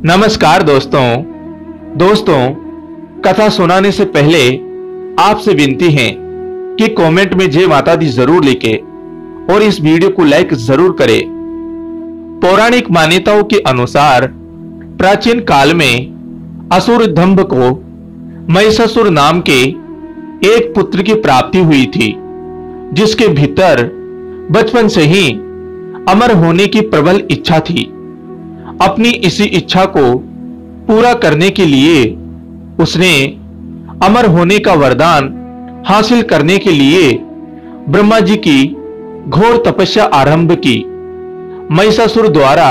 नमस्कार दोस्तों, कथा सुनाने से पहले आपसे विनती है कि कमेंट में जय माता दी जरूर लिखे और इस वीडियो को लाइक जरूर करें। पौराणिक मान्यताओं के अनुसार प्राचीन काल में असुर दंभ को महिषासुर नाम के एक पुत्र की प्राप्ति हुई थी, जिसके भीतर बचपन से ही अमर होने की प्रबल इच्छा थी। अपनी इसी इच्छा को पूरा करने के लिए उसने अमर होने का वरदान हासिल करने के लिए ब्रह्मा जी की घोर तपस्या आरंभ की। महिषासुर द्वारा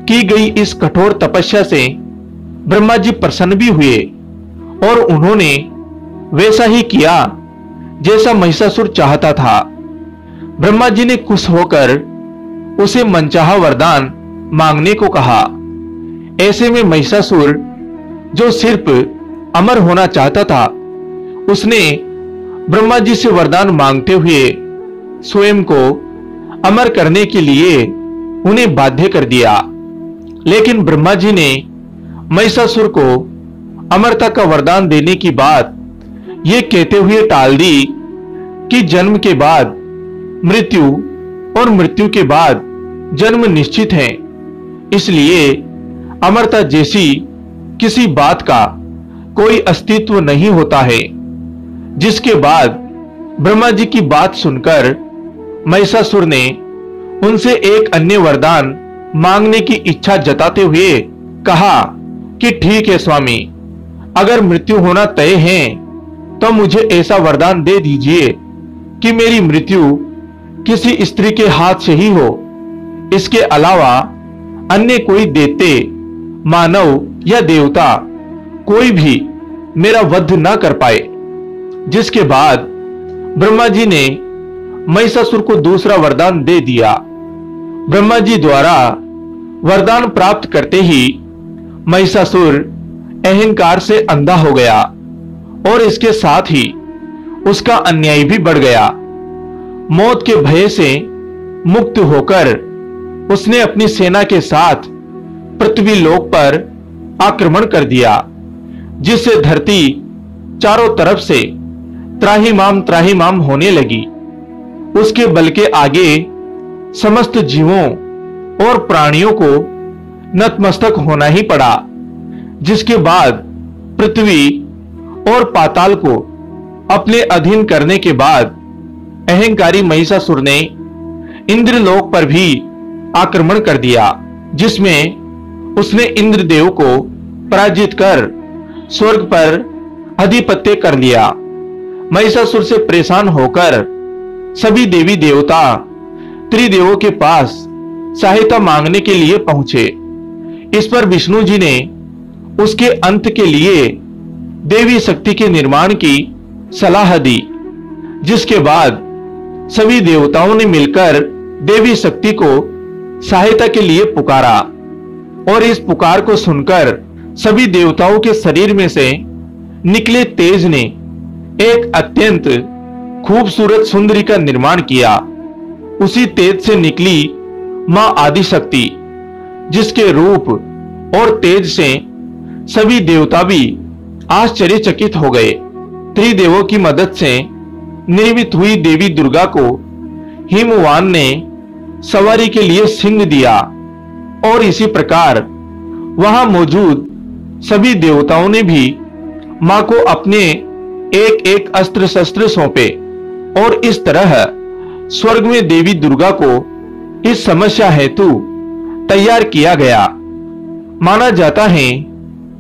की गई इस कठोर तपस्या से ब्रह्मा जी प्रसन्न भी हुए और उन्होंने वैसा ही किया जैसा महिषासुर चाहता था। ब्रह्मा जी ने खुश होकर उसे मनचाहा वरदान मांगने को कहा। ऐसे में महिषासुर, जो सिर्फ अमर होना चाहता था, उसने ब्रह्मा जी से वरदान मांगते हुए स्वयं को अमर करने के लिए उन्हें बाध्य कर दिया। लेकिन ब्रह्मा जी ने महिषासुर को अमरता का वरदान देने की बात ये कहते हुए टाल दी कि जन्म के बाद मृत्यु और मृत्यु के बाद जन्म निश्चित है, इसलिए अमरता जैसी किसी बात का कोई अस्तित्व नहीं होता है। जिसके बाद ब्रह्मा जी की बात सुनकर महिषासुर ने उनसे एक अन्य वरदान मांगने की इच्छा जताते हुए कहा कि ठीक है स्वामी, अगर मृत्यु होना तय है तो मुझे ऐसा वरदान दे दीजिए कि मेरी मृत्यु किसी स्त्री के हाथ से ही हो। इसके अलावा अन्य कोई दैत्य, मानव या देवता कोई भी मेरा वध न कर पाए। जिसके बाद ब्रह्मा जी ने महिषासुर को दूसरा वरदान दे दिया। ब्रह्मा जी द्वारा वरदान प्राप्त करते ही महिषासुर अहंकार से अंधा हो गया और इसके साथ ही उसका अन्याय भी बढ़ गया। मौत के भय से मुक्त होकर उसने अपनी सेना के साथ पृथ्वी लोक पर आक्रमण कर दिया, जिससे धरती चारों तरफ से त्राहिमाम होने लगी। उसके बल के आगे समस्त जीवों और प्राणियों को नतमस्तक होना ही पड़ा। जिसके बाद पृथ्वी और पाताल को अपने अधीन करने के बाद अहंकारी महिषासुर ने इंद्रलोक पर भी आक्रमण कर दिया, जिसमें उसने इंद्रदेव को पराजित कर स्वर्ग पर अधिपत्य कर लिया। महिषासुर से परेशान होकर सभी देवी देवता त्रिदेवों के पास सहायता मांगने के लिए पहुंचे। इस पर विष्णु जी ने उसके अंत के लिए देवी शक्ति के निर्माण की सलाह दी। जिसके बाद सभी देवताओं ने मिलकर देवी शक्ति को सहायता के लिए पुकारा और इस पुकार को सुनकर सभी देवताओं के शरीर में से निकले तेज ने एक अत्यंत खूबसूरत सुंदरी का निर्माण किया। उसी तेज से निकली मां आदिशक्ति, जिसके रूप और तेज से सभी देवता भी आश्चर्यचकित हो गए। त्रिदेवों की मदद से निर्मित हुई देवी दुर्गा को हिमवान ने सवारी के लिए सिंह दिया और इसी प्रकार वहां मौजूद सभी देवताओं ने भी मां को अपने एक एक अस्त्र शस्त्र सौंपे और इस तरह स्वर्ग में देवी दुर्गा को इस समस्या हेतु तैयार किया गया। माना जाता है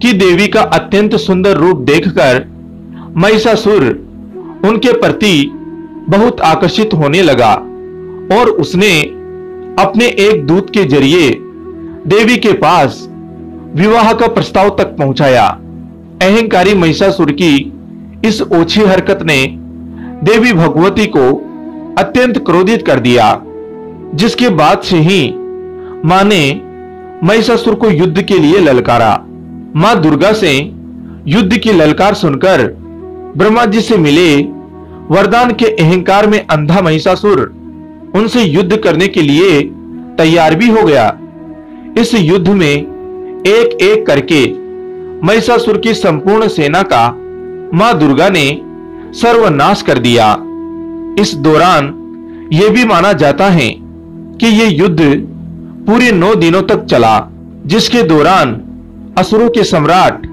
कि देवी का अत्यंत सुंदर रूप देखकर महिषासुर उनके प्रति बहुत आकर्षित होने लगा और उसने अपने एक दूत के जरिए देवी के पास विवाह का प्रस्ताव तक पहुंचाया। अहंकारी महिषासुर की इस ओछी हरकत ने देवी भगवती को अत्यंत क्रोधित कर दिया, जिसके बाद से ही मां ने महिषासुर को युद्ध के लिए ललकारा। मां दुर्गा से युद्ध की ललकार सुनकर ब्रह्मा जी से मिले वरदान के अहंकार में अंधा महिषासुर उनसे युद्ध करने के लिए तैयार भी हो गया। इस युद्ध में एक एक करके महिषासुर की संपूर्ण सेना का मां दुर्गा ने सर्वनाश कर दिया। इस दौरान यह भी माना जाता है कि यह युद्ध पूरे 9 दिनों तक चला, जिसके दौरान असुरों के सम्राट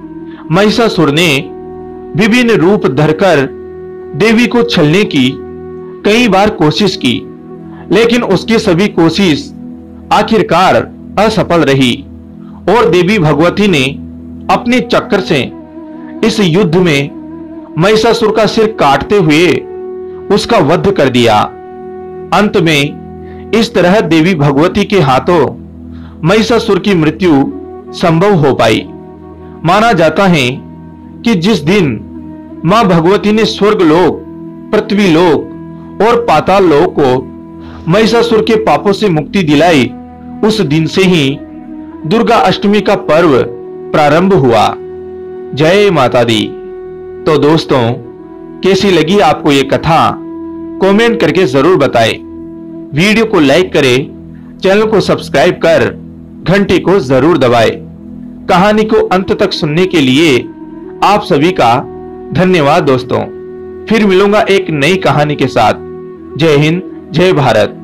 महिषासुर ने विभिन्न रूप धरकर देवी को छलने की कई बार कोशिश की, लेकिन उसकी सभी कोशिश आखिरकार असफल रही और देवी भगवती ने अपने चक्र से इस युद्ध में महिषासुर का सिर काटते हुए उसका वध कर दिया। अंत में इस तरह देवी भगवती के हाथों महिषासुर की मृत्यु संभव हो पाई। माना जाता है कि जिस दिन मां भगवती ने स्वर्ग लोक, पृथ्वी लोक और पाताल लोक को महिषासुर के पापों से मुक्ति दिलाई, उस दिन से ही दुर्गा अष्टमी का पर्व प्रारंभ हुआ। जय माता दी। तो दोस्तों, कैसी लगी आपको ये कथा? कमेंट करके जरूर बताएं। वीडियो को लाइक करें, चैनल को सब्सक्राइब कर घंटी को जरूर दबाएं। कहानी को अंत तक सुनने के लिए आप सभी का धन्यवाद दोस्तों। फिर मिलूंगा एक नई कहानी के साथ। जय हिंद, जय भारत।